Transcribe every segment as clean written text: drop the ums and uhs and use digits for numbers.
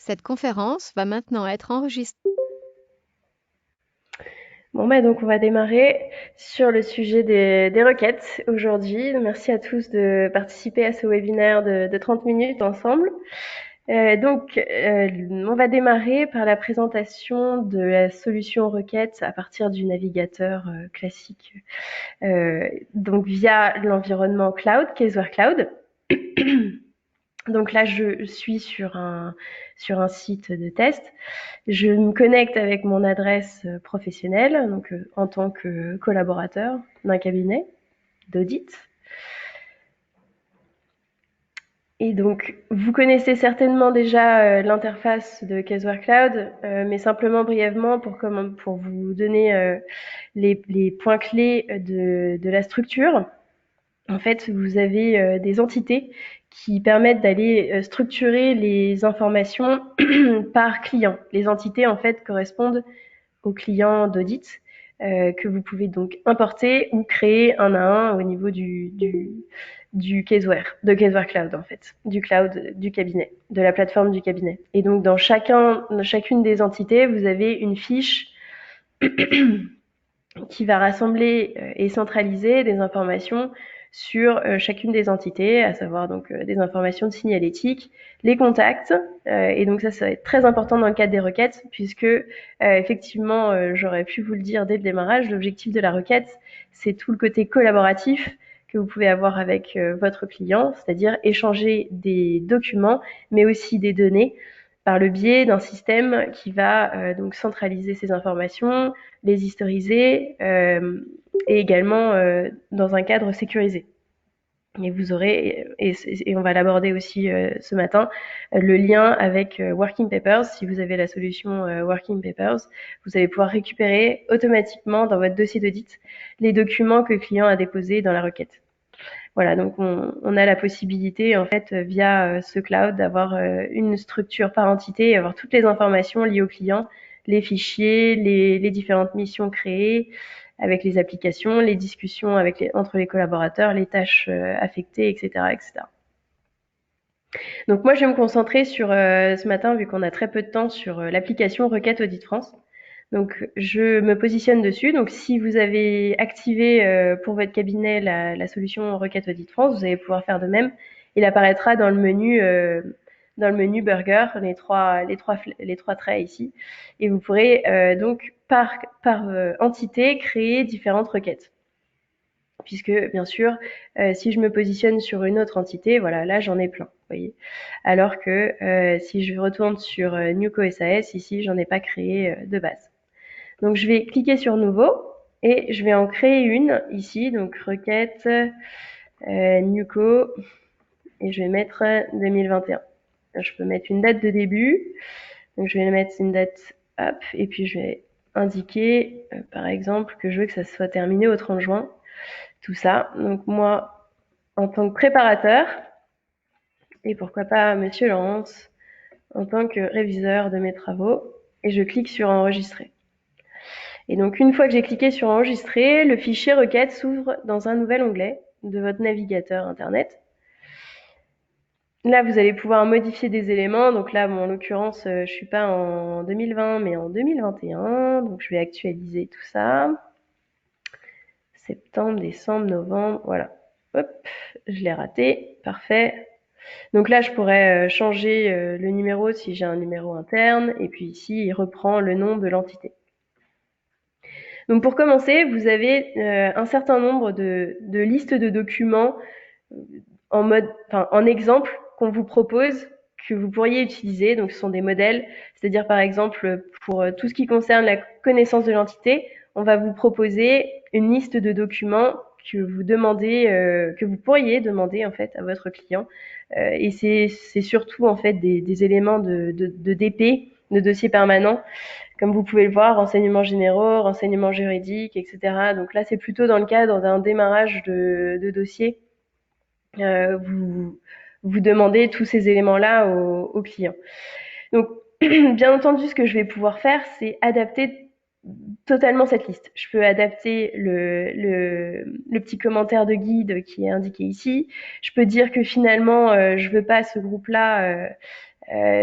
Cette conférence va maintenant être enregistrée. Donc on va démarrer sur le sujet des requêtes aujourd'hui. Merci à tous de participer à ce webinaire de 30 minutes ensemble. On va démarrer par la présentation de la solution requête à partir du navigateur classique, donc via l'environnement cloud, Caseware Cloud. Donc là, je suis sur un site de test. Je me connecte avec mon adresse professionnelle, donc en tant que collaborateur d'un cabinet d'audit. Et donc, vous connaissez certainement déjà l'interface de Caseware Cloud, mais simplement brièvement pour vous donner les points clés de la structure. En fait, vous avez des entités qui permettent d'aller structurer les informations par client. Les entités, en fait, correspondent aux clients d'audit que vous pouvez donc importer ou créer un à un au niveau du Caseware, de Caseware Cloud en fait, du cloud du cabinet, de la plateforme du cabinet. Et donc dans chacune des entités, vous avez une fiche qui va rassembler et centraliser des informations sur chacune des entités, à savoir donc des informations de signalétique, les contacts, et donc ça va être très important dans le cadre des requêtes, puisque effectivement, j'aurais pu vous le dire dès le démarrage, l'objectif de la requête, c'est tout le côté collaboratif que vous pouvez avoir avec votre client, c'est-à-dire échanger des documents, mais aussi des données par le biais d'un système qui va donc centraliser ces informations, les historiser et également dans un cadre sécurisé. Et vous aurez, et on va l'aborder aussi ce matin, le lien avec Working Papers. Si vous avez la solution Working Papers, vous allez pouvoir récupérer automatiquement dans votre dossier d'audit les documents que le client a déposés dans la requête. Voilà, donc on a la possibilité en fait via ce cloud d'avoir une structure par entité, avoir toutes les informations liées au client, les fichiers, les différentes missions créées avec les applications, les discussions entre les collaborateurs, les tâches affectées, etc., etc. Donc moi je vais me concentrer sur ce matin, vu qu'on a très peu de temps, sur l'application Requête Audit France. Donc, je me positionne dessus. Donc, si vous avez activé pour votre cabinet la solution Requête Audit France, vous allez pouvoir faire de même. Il apparaîtra dans le menu Burger, les trois traits ici, et vous pourrez donc par entité créer différentes requêtes. Puisque bien sûr, si je me positionne sur une autre entité, voilà, là j'en ai plein, vous voyez. Alors que si je retourne sur Newco SAS, ici j'en ai pas créé de base. Donc je vais cliquer sur nouveau et je vais en créer une ici, donc requête Newco, et je vais mettre 2021. Je peux mettre une date de début, donc je vais mettre une date, hop, et puis je vais indiquer par exemple que je veux que ça soit terminé au 30 juin, tout ça. Donc moi, en tant que préparateur, et pourquoi pas Monsieur Laurence, en tant que réviseur de mes travaux, et je clique sur enregistrer. Et donc une fois que j'ai cliqué sur enregistrer, le fichier requête s'ouvre dans un nouvel onglet de votre navigateur internet. Là, vous allez pouvoir modifier des éléments. Donc là, en l'occurrence, je suis pas en 2020, mais en 2021. Donc je vais actualiser tout ça. Septembre, décembre, novembre, voilà. Hop, je l'ai raté. Parfait. Donc là, je pourrais changer le numéro si j'ai un numéro interne. Et puis ici, il reprend le nom de l'entité. Donc pour commencer, vous avez un certain nombre de listes de documents en exemple qu'on vous propose que vous pourriez utiliser. Donc ce sont des modèles, c'est-à-dire par exemple pour tout ce qui concerne la connaissance de l'entité, on va vous proposer une liste de documents que vous pourriez demander en fait à votre client. Et c'est surtout en fait des éléments de DP, de dossier permanent, comme vous pouvez le voir, renseignements généraux, renseignements juridiques, etc. Donc là, c'est plutôt dans le cadre d'un démarrage de dossier. Vous demandez tous ces éléments-là au client. Donc, bien entendu, ce que je vais pouvoir faire, c'est adapter totalement cette liste. Je peux adapter le petit commentaire de guide qui est indiqué ici. Je peux dire que finalement, je veux pas ce groupe-là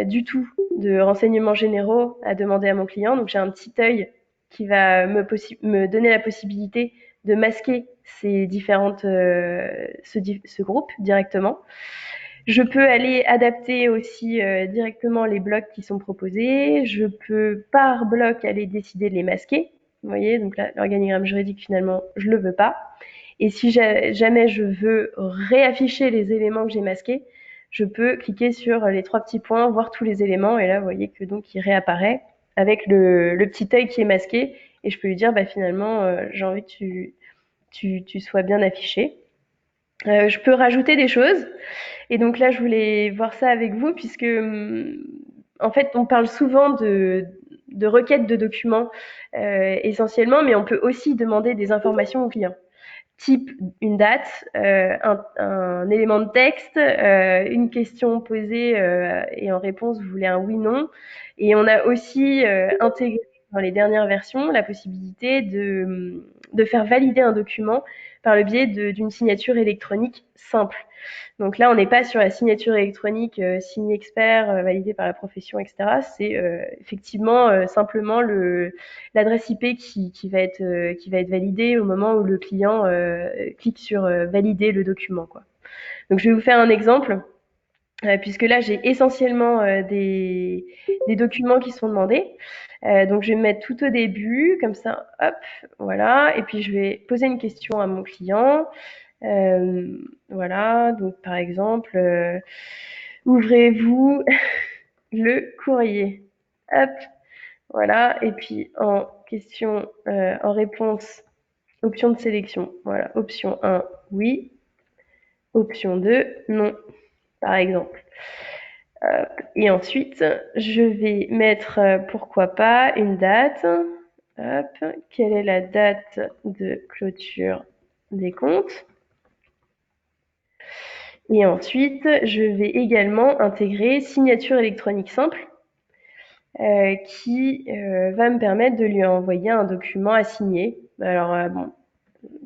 du tout de renseignements généraux à demander à mon client. Donc j'ai un petit œil qui va me donner la possibilité de masquer ces ce groupe directement. Je peux aller adapter aussi directement les blocs qui sont proposés. Je peux par bloc aller décider de les masquer. Vous voyez, donc là, l'organigramme juridique finalement, je le veux pas. Et si jamais je veux réafficher les éléments que j'ai masqués, je peux cliquer sur les trois petits points, voir tous les éléments, et là, vous voyez que donc il réapparaît avec le petit œil qui est masqué, et je peux lui dire, bah finalement, j'ai envie que tu sois bien affiché. Je peux rajouter des choses, et donc là, je voulais voir ça avec vous, puisque en fait, on parle souvent de requêtes de documents essentiellement, mais on peut aussi demander des informations au client type une date, un élément de texte, une question posée et en réponse vous voulez un oui/non. Et on a aussi intégré dans les dernières versions la possibilité de faire valider un document par le biais d'une signature électronique simple. Donc là, on n'est pas sur la signature électronique signe expert validée par la profession, etc. C'est effectivement simplement l'adresse IP qui va être validée au moment où le client clique sur valider le document, quoi. Donc je vais vous faire un exemple. Puisque là j'ai essentiellement des documents qui sont demandés. Donc je vais me mettre tout au début, comme ça, hop, voilà. Et puis je vais poser une question à mon client. Voilà, donc par exemple, ouvrez-vous le courrier. Hop, voilà. Et puis en question, en réponse, option de sélection. Voilà, option 1, oui. Option 2, non, par exemple. Et ensuite, je vais mettre, pourquoi pas, une date. Hop, quelle est la date de clôture des comptes? Et ensuite, je vais également intégrer signature électronique simple qui va me permettre de lui envoyer un document à signer. Alors, bon,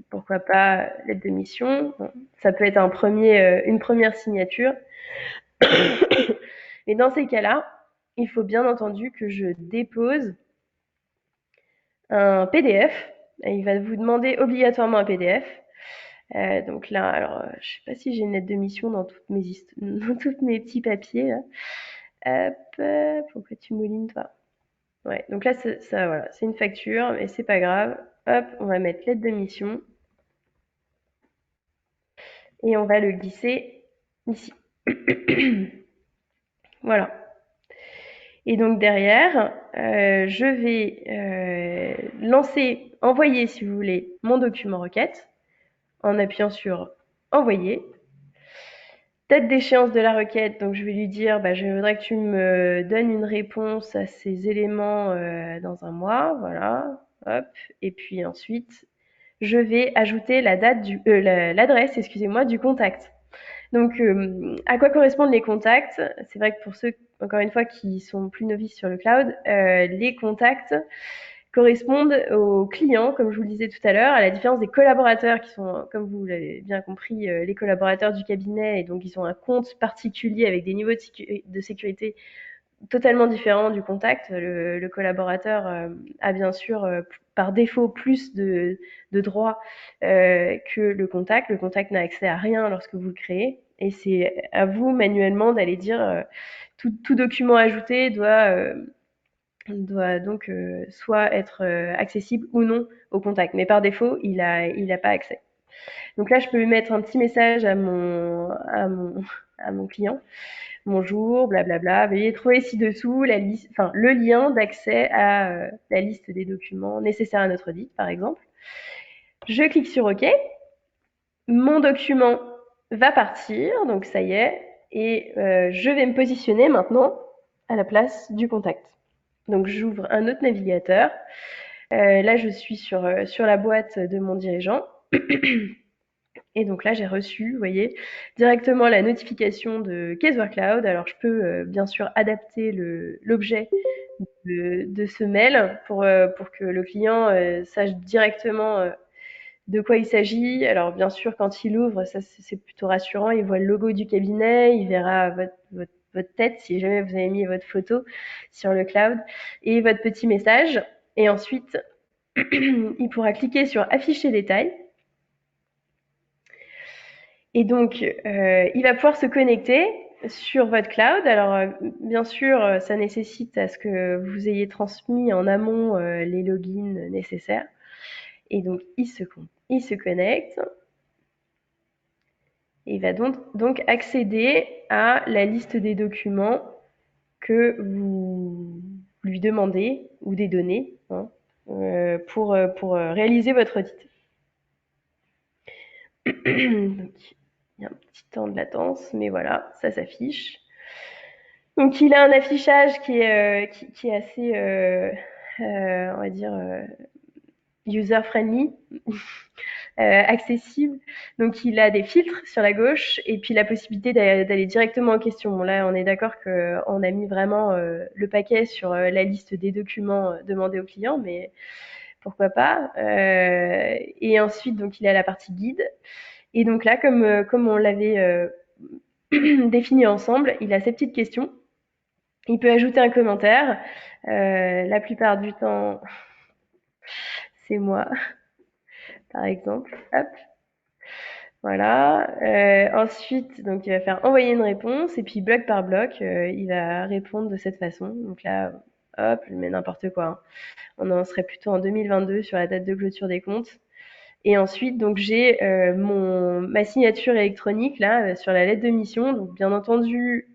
pourquoi pas lettre de mission. Bon, ça peut être une première signature. Et dans ces cas-là, il faut bien entendu que je dépose un PDF. Il va vous demander obligatoirement un PDF. Donc là, alors, je sais pas si j'ai une lettre de mission dans dans tous mes petits papiers là. Hop, pourquoi tu moulines toi? Ouais, donc là, ça, voilà, c'est une facture, mais c'est pas grave. Hop, on va mettre lettre de mission et on va le glisser ici. Voilà. Et donc derrière, je vais envoyer si vous voulez, mon document requête en appuyant sur envoyer. Date d'échéance de la requête, donc je vais lui dire, bah, je voudrais que tu me donnes une réponse à ces éléments dans un mois, voilà, hop. Et puis ensuite, je vais ajouter l'adresse, excusez-moi, du contact. Donc, à quoi correspondent les contacts? C'est vrai que pour ceux, encore une fois, qui sont plus novices sur le cloud, les contacts correspondent aux clients, comme je vous le disais tout à l'heure, à la différence des collaborateurs qui sont, comme vous l'avez bien compris, les collaborateurs du cabinet, et donc ils ont un compte particulier avec des niveaux de sécurité totalement différents du contact. Le collaborateur a bien sûr par défaut plus de droits que le contact. Le contact n'a accès à rien lorsque vous le créez. Et c'est à vous manuellement d'aller dire tout document ajouté doit donc soit être accessible ou non au contact. Mais par défaut, il a pas accès. Donc là, je peux lui mettre un petit message à mon client. Bonjour, blablabla. Veuillez trouver ci-dessous le lien d'accès à la liste des documents nécessaires à notre audit, par exemple. Je clique sur OK. Mon document va partir, donc ça y est, et je vais me positionner maintenant à la place du contact. Donc j'ouvre un autre navigateur. Là, je suis sur la boîte de mon dirigeant. Et donc là, j'ai reçu, vous voyez, directement la notification de Caseware Cloud. Alors, je peux bien sûr adapter l'objet de ce mail pour que le client sache directement de quoi il s'agit. Alors, bien sûr, quand il ouvre, ça c'est plutôt rassurant. Il voit le logo du cabinet, il verra votre tête, si jamais vous avez mis votre photo sur le cloud, et votre petit message. Et ensuite, il pourra cliquer sur afficher détail. Et donc, il va pouvoir se connecter sur votre cloud. Alors, bien sûr, ça nécessite à ce que vous ayez transmis en amont les logins nécessaires. Et donc, il se connecte. Et il va donc accéder à la liste des documents que vous lui demandez, ou des données, hein, pour réaliser votre audit. Donc, il y a un petit temps de latence, mais voilà, ça s'affiche. Donc, il a un affichage qui est assez, on va dire, user-friendly, accessible. Donc, il a des filtres sur la gauche et puis la possibilité d'aller directement en question. Bon, là, on est d'accord qu'on a mis vraiment le paquet sur la liste des documents demandés aux clients, mais pourquoi pas. Et ensuite, donc, il a la partie guide. Et donc là, comme on l'avait défini ensemble, il a ces petites questions. Il peut ajouter un commentaire. La plupart du temps, c'est moi, par exemple. Hop. Voilà. Ensuite, donc il va faire envoyer une réponse et puis bloc par bloc, il va répondre de cette façon. Donc là, hop, je mets n'importe quoi, hein. On en serait plutôt en 2022 sur la date de clôture des comptes. Et ensuite, donc j'ai ma signature électronique là sur la lettre de mission. Donc bien entendu,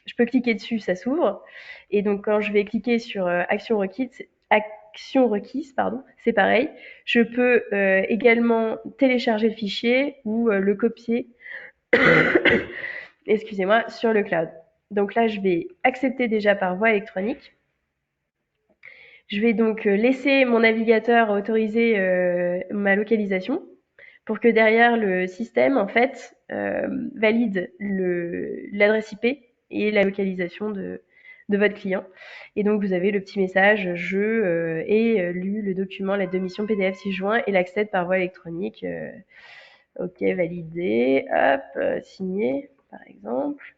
je peux cliquer dessus, ça s'ouvre. Et donc quand je vais cliquer sur action requise, pardon, c'est pareil. Je peux également télécharger le fichier ou le copier, excusez-moi, sur le cloud. Donc là, je vais accepter déjà par voie électronique. Je vais donc laisser mon navigateur autoriser ma localisation pour que derrière le système, en fait, valide l'adresse IP et la localisation de votre client. Et donc, vous avez le petit message je ai lu le document, la mission PDF 6 juin et l'accède par voie électronique. Ok, validé. Hop, signé, par exemple.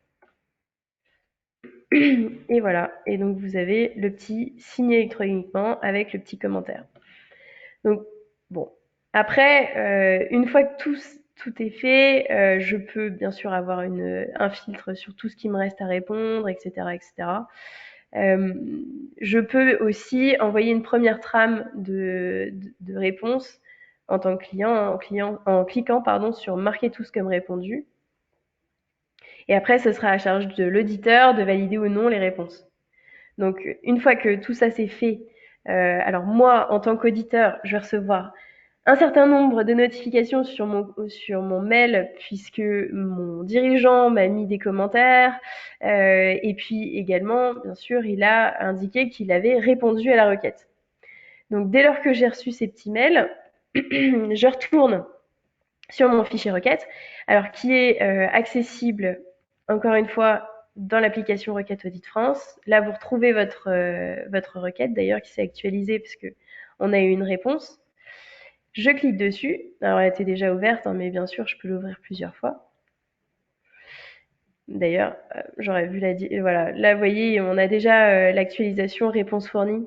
Et voilà. Et donc, vous avez le petit signé électroniquement avec le petit commentaire. Donc, bon. Après, une fois que tout est fait, je peux bien sûr avoir un filtre sur tout ce qui me reste à répondre, etc., etc. Je peux aussi envoyer une première trame de réponse en tant que client, en cliquant pardon, sur marquer tous comme répondu. Et après, ce sera à charge de l'auditeur de valider ou non les réponses. Donc, une fois que tout ça c'est fait, alors moi, en tant qu'auditeur, je vais recevoir un certain nombre de notifications sur mon mail puisque mon dirigeant m'a mis des commentaires et puis également, bien sûr, il a indiqué qu'il avait répondu à la requête. Donc, dès lors que j'ai reçu ces petits mails, je retourne sur mon fichier requête, alors qui est accessible, encore une fois, dans l'application Requête Audit France. Là, vous retrouvez votre requête, d'ailleurs, qui s'est actualisée puisque on a eu une réponse. Je clique dessus. Alors, elle était déjà ouverte, hein, mais bien sûr, je peux l'ouvrir plusieurs fois. D'ailleurs, j'aurais vu voilà. Là, vous voyez, on a déjà l'actualisation réponse fournie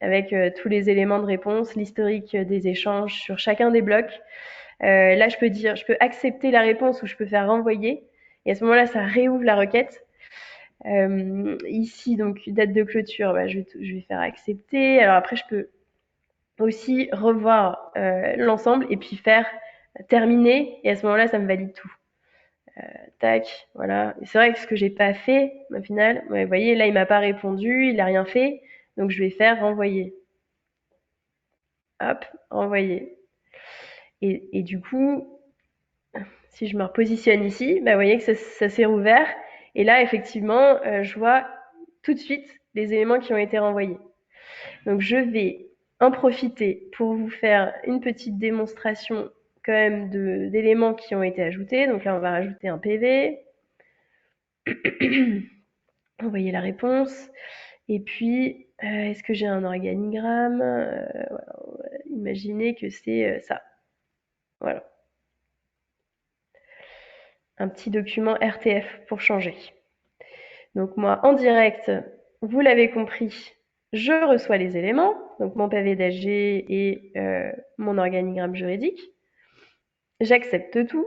avec tous les éléments de réponse, l'historique des échanges sur chacun des blocs. Là, je peux accepter la réponse ou je peux faire renvoyer. Et à ce moment-là, ça réouvre la requête. Ici, donc, date de clôture, bah, je vais faire accepter. Alors après, je peux aussi revoir l'ensemble et puis faire terminer. Et à ce moment-là, ça me valide tout. Tac, voilà. C'est vrai que ce que j'ai pas fait, au final, ouais, vous voyez, là, il m'a pas répondu, il a rien fait. Donc, je vais faire renvoyer. Hop, renvoyer. Et du coup, si je me repositionne ici, bah, vous voyez que ça s'est rouvert. Et là, effectivement, je vois tout de suite les éléments qui ont été renvoyés. Donc, je vais en profiter pour vous faire une petite démonstration quand même d'éléments qui ont été ajoutés. Donc là, on va rajouter un PV. Envoyer la réponse. Et puis, est-ce que j'ai un organigramme voilà, imaginez que c'est ça. Voilà. Un petit document RTF pour changer. Donc moi, en direct, vous l'avez compris, je reçois les éléments, donc mon pavé d'AG et mon organigramme juridique. J'accepte tout.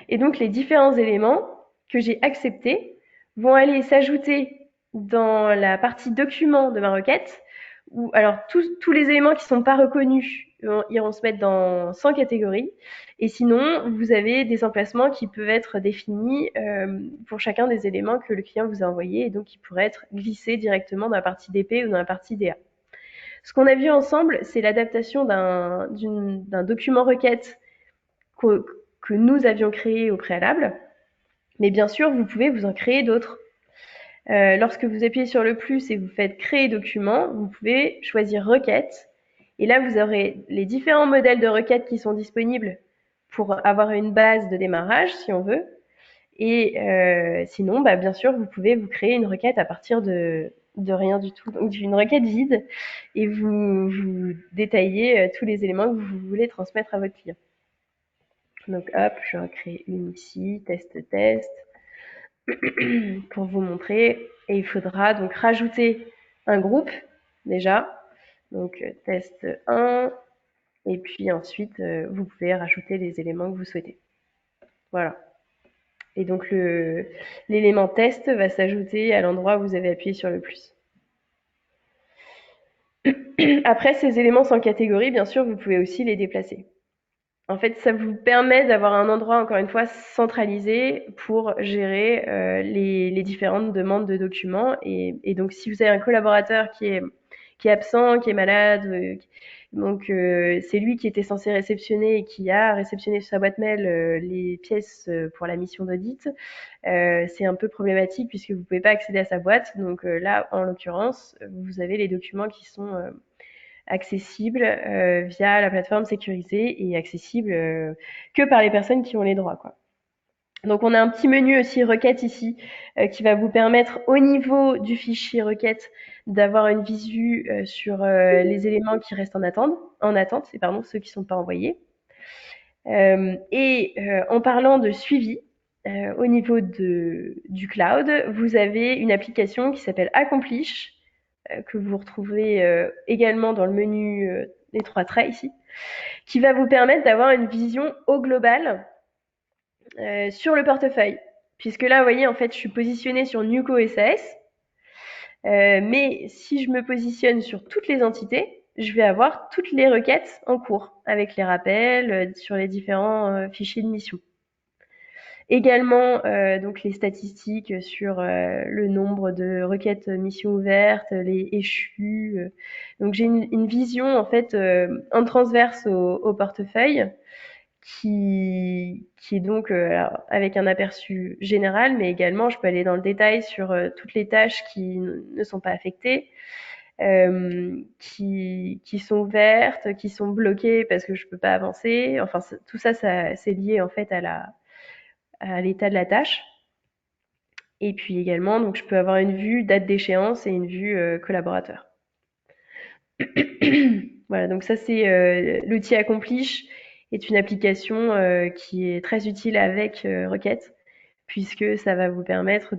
Et donc les différents éléments que j'ai acceptés vont aller s'ajouter dans la partie document de ma requête. Où, alors tous les éléments qui ne sont pas reconnus iront se mettre dans 100 catégories. Et sinon, vous avez des emplacements qui peuvent être définis pour chacun des éléments que le client vous a envoyés et donc qui pourraient être glissés directement dans la partie DP ou dans la partie DA. Ce qu'on a vu ensemble, c'est l'adaptation d'un document requête que nous avions créé au préalable. Mais bien sûr, vous pouvez vous en créer d'autres. Lorsque vous appuyez sur le plus et vous faites créer document, vous pouvez choisir requête. Et là, vous aurez les différents modèles de requêtes qui sont disponibles pour avoir une base de démarrage, si on veut. Et sinon, bien sûr, vous pouvez vous créer une requête à partir de rien du tout, donc d'une requête vide, et vous détaillez tous les éléments que vous voulez transmettre à votre client. Donc hop, je vais en créer une ici, test, pour vous montrer. Et il faudra donc rajouter un groupe déjà. Donc test 1. Et puis ensuite, vous pouvez rajouter les éléments que vous souhaitez. Voilà. Et donc l'élément test va s'ajouter à l'endroit où vous avez appuyé sur le plus. Après, ces éléments sans catégorie, bien sûr, vous pouvez aussi les déplacer. En fait, ça vous permet d'avoir un endroit, encore une fois, centralisé pour gérer les différentes demandes de documents. Et donc, si vous avez un collaborateur qui est absent, qui est malade, donc c'est lui qui était censé réceptionner et qui a réceptionné sur sa boîte mail les pièces pour la mission d'audit, c'est un peu problématique puisque vous ne pouvez pas accéder à sa boîte. Donc là, en l'occurrence, vous avez les documents qui sont accessible via la plateforme sécurisée et accessible que par les personnes qui ont les droits, quoi. Donc on a un petit menu aussi requête ici qui va vous permettre au niveau du fichier requête d'avoir une visu sur les éléments qui restent en attente, ceux qui ne sont pas envoyés. En parlant de suivi, au niveau du cloud, vous avez une application qui s'appelle Accomplish, que vous retrouvez également dans le menu des 3 traits ici, qui va vous permettre d'avoir une vision au global sur le portefeuille. Puisque là, vous voyez, en fait, je suis positionnée sur Nuco SAS, mais si je me positionne sur toutes les entités, je vais avoir toutes les requêtes en cours, avec les rappels sur les différents fichiers de mission. Également, donc les statistiques sur le nombre de requêtes missions ouvertes, les échues. Donc j'ai une vision en fait en transverse au portefeuille qui est donc alors, avec un aperçu général, mais également je peux aller dans le détail sur toutes les tâches qui ne sont pas affectées, qui sont ouvertes, qui sont bloquées parce que je peux pas avancer. Enfin, tout ça, c'est lié en fait à l'état de la tâche. Et puis également, donc je peux avoir une vue date d'échéance et une vue collaborateur. Voilà, donc ça c'est l'outil Accomplish est une application qui est très utile avec Requête, puisque ça va vous permettre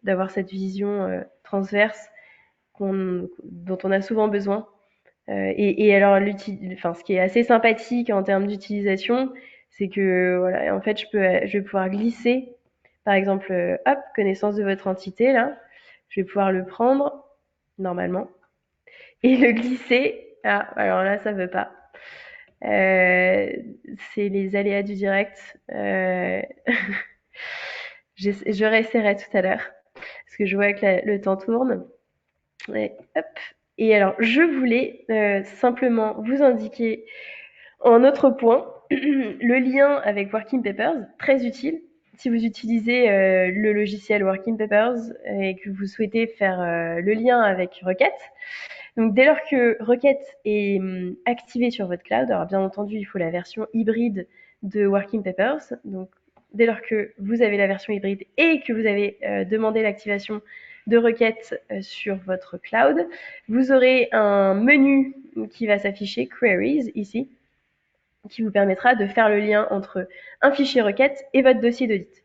d'avoir cette vision transverse dont on a souvent besoin. Et alors, ce qui est assez sympathique en termes d'utilisation, c'est que voilà, en fait, je vais pouvoir glisser, par exemple, hop, connaissance de votre entité là, je vais pouvoir le prendre normalement et le glisser. Ah, alors là, ça veut pas. C'est les aléas du direct. Je réessayerai tout à l'heure parce que je vois que le temps tourne. Et, hop. Et alors, je voulais simplement vous indiquer en autre point le lien avec Working Papers, très utile. Si vous utilisez le logiciel Working Papers et que vous souhaitez faire le lien avec Requête, donc dès lors que Requête est activée sur votre cloud, alors bien entendu, il faut la version hybride de Working Papers. Donc dès lors que vous avez la version hybride et que vous avez demandé l'activation de Requête sur votre cloud, vous aurez un menu qui va s'afficher, Queries, ici, qui vous permettra de faire le lien entre un fichier requête et votre dossier d'audit.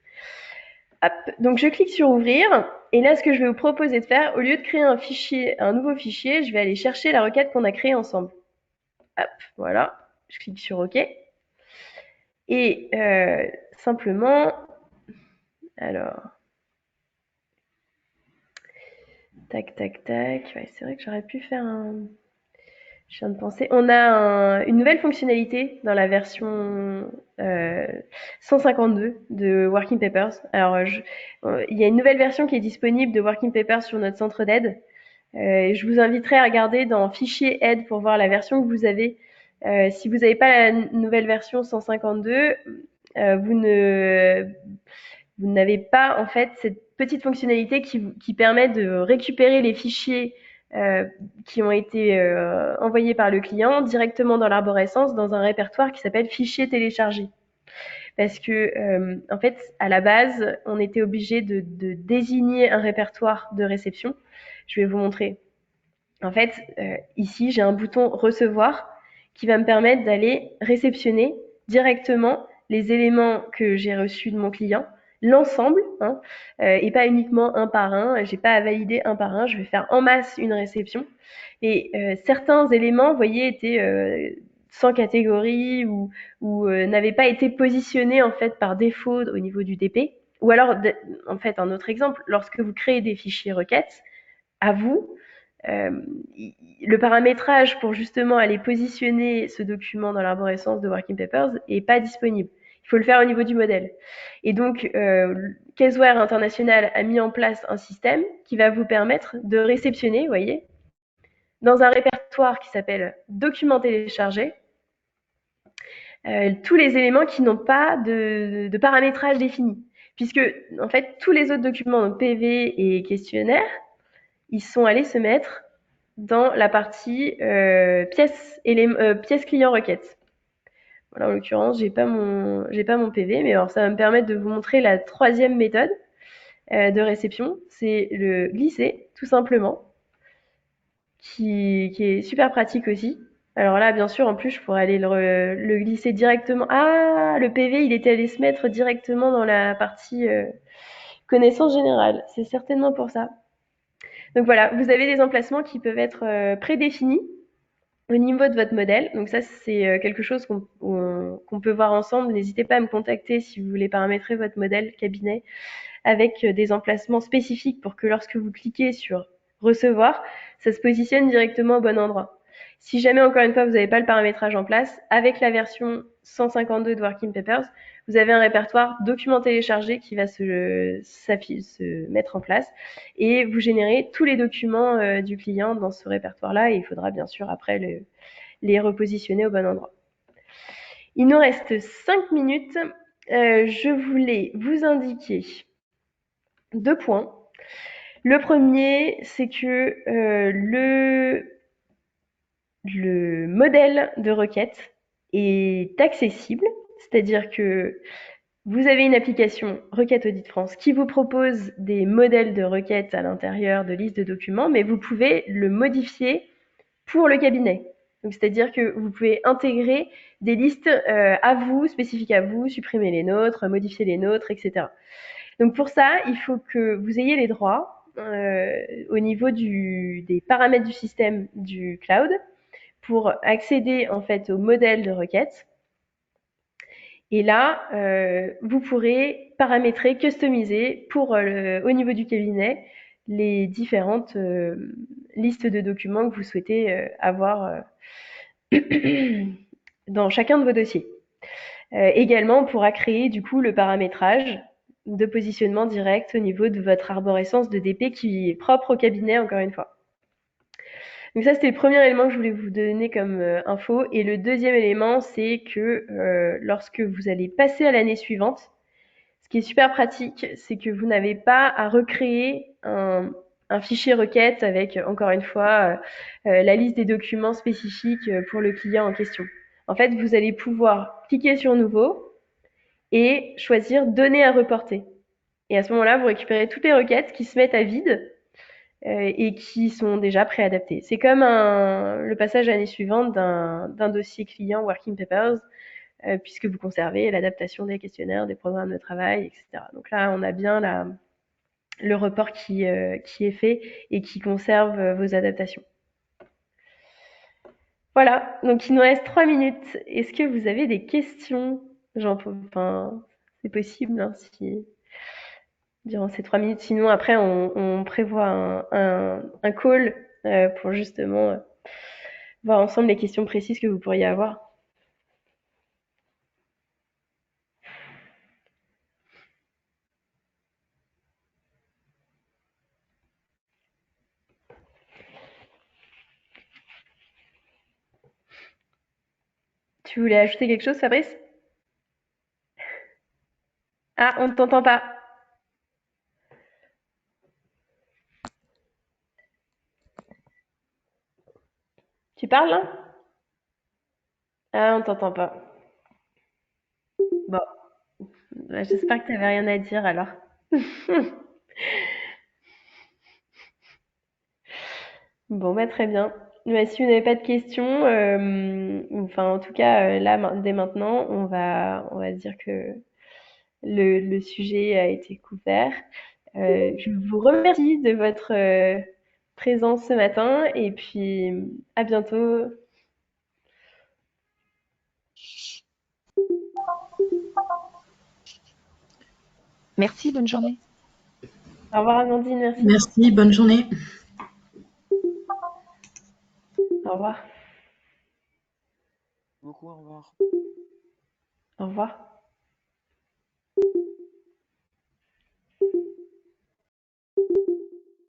Hop. Donc je clique sur ouvrir. Et là, ce que je vais vous proposer de faire, au lieu de créer un nouveau fichier, je vais aller chercher la requête qu'on a créée ensemble. Hop, voilà. Je clique sur OK. Et simplement, alors, tac, tac, tac. Ouais, c'est vrai que j'aurais pu faire un. Je viens de penser. On a une nouvelle fonctionnalité dans la version 152 de Working Papers. Alors, il y a une nouvelle version qui est disponible de Working Papers sur notre centre d'aide. Je vous inviterai à regarder dans Fichier aide pour voir la version que vous avez. Si vous n'avez pas la nouvelle version 152, vous n'avez pas en fait cette petite fonctionnalité qui permet de récupérer les fichiers qui ont été envoyés par le client directement dans l'arborescence dans un répertoire qui s'appelle fichier téléchargé. Parce que en fait, à la base, on était obligé de désigner un répertoire de réception. Je vais vous montrer. En fait, ici, j'ai un bouton recevoir qui va me permettre d'aller réceptionner directement les éléments que j'ai reçus de mon client, l'ensemble, et pas uniquement un par un. J'ai pas à valider un par un. Je vais faire en masse une réception. Et certains éléments, vous voyez, étaient sans catégorie ou n'avaient pas été positionnés en fait par défaut au niveau du DP. Ou alors, en fait, un autre exemple, lorsque vous créez des fichiers requêtes, à vous, euh, le paramétrage pour justement aller positionner ce document dans l'arborescence de Working Papers est pas disponible. Il faut le faire au niveau du modèle. Et donc, Caseware International a mis en place un système qui va vous permettre de réceptionner, vous voyez, dans un répertoire qui s'appelle Documents téléchargés, tous les éléments qui n'ont pas de paramétrage défini. Puisque, en fait, tous les autres documents, donc PV et questionnaire, ils sont allés se mettre dans la partie pièce client requête. Voilà, en l'occurrence, j'ai pas mon PV, mais alors ça va me permettre de vous montrer la troisième méthode de réception, c'est le glisser, tout simplement, qui est super pratique aussi. Alors là, bien sûr, en plus, je pourrais aller le glisser directement. Ah, le PV, il était allé se mettre directement dans la partie connaissance générale. C'est certainement pour ça. Donc voilà, vous avez des emplacements qui peuvent être prédéfinis au niveau de votre modèle. Donc ça, c'est quelque chose qu'on peut voir ensemble. N'hésitez pas à me contacter si vous voulez paramétrer votre modèle cabinet avec des emplacements spécifiques pour que lorsque vous cliquez sur recevoir, ça se positionne directement au bon endroit. Si jamais, encore une fois, vous n'avez pas le paramétrage en place, avec la version 152 de Working Papers, vous avez un répertoire document téléchargé qui va se mettre en place et vous générez tous les documents du client dans ce répertoire-là et il faudra bien sûr après les repositionner au bon endroit. Il nous reste 5 minutes. Je voulais vous indiquer 2 points. Le premier, c'est que le modèle de requête est accessible, c'est-à-dire que vous avez une application Requête Audit France qui vous propose des modèles de requêtes à l'intérieur de listes de documents, mais vous pouvez le modifier pour le cabinet. Donc, c'est-à-dire que vous pouvez intégrer des listes à vous, spécifiques à vous, supprimer les nôtres, modifier les nôtres, etc. Donc pour ça, il faut que vous ayez les droits au niveau des paramètres du système du cloud pour accéder en fait au modèle de requête. Et là, vous pourrez paramétrer, customiser pour au niveau du cabinet les différentes listes de documents que vous souhaitez avoir dans chacun de vos dossiers. Également, on pourra créer du coup le paramétrage de positionnement direct au niveau de votre arborescence de DP qui est propre au cabinet, encore une fois. Donc ça, c'était le premier élément que je voulais vous donner comme info. Et le deuxième élément, c'est que lorsque vous allez passer à l'année suivante, ce qui est super pratique, c'est que vous n'avez pas à recréer un fichier requête avec, encore une fois, la liste des documents spécifiques pour le client en question. En fait, vous allez pouvoir cliquer sur Nouveau et choisir Données à reporter. Et à ce moment-là, vous récupérez toutes les requêtes qui se mettent à vide et qui sont déjà préadaptées. C'est comme le passage à l'année suivante d'un dossier client Working Papers puisque vous conservez l'adaptation des questionnaires, des programmes de travail, etc. Donc là, on a bien le report qui est fait et qui conserve vos adaptations. Voilà, donc il nous reste 3 minutes. Est-ce que vous avez des questions? Enfin, c'est possible hein, si durant ces 3 minutes. Sinon, après, on prévoit un call pour justement voir ensemble les questions précises que vous pourriez avoir. Tu voulais ajouter quelque chose, Fabrice? Ah, on ne t'entend pas. Tu parles là? Ah, on t'entend pas. Bon, bah, j'espère que tu n'avais rien à dire alors. Bon, bah, très bien. Bah, si vous n'avez pas de questions, enfin en tout cas là dès maintenant, on va dire que le sujet a été couvert. Je vous remercie de votre présence ce matin et puis à bientôt. Merci, bonne journée. Au revoir Amandine, merci. Merci, bonne journée. Au revoir. Beaucoup, au revoir. Au revoir.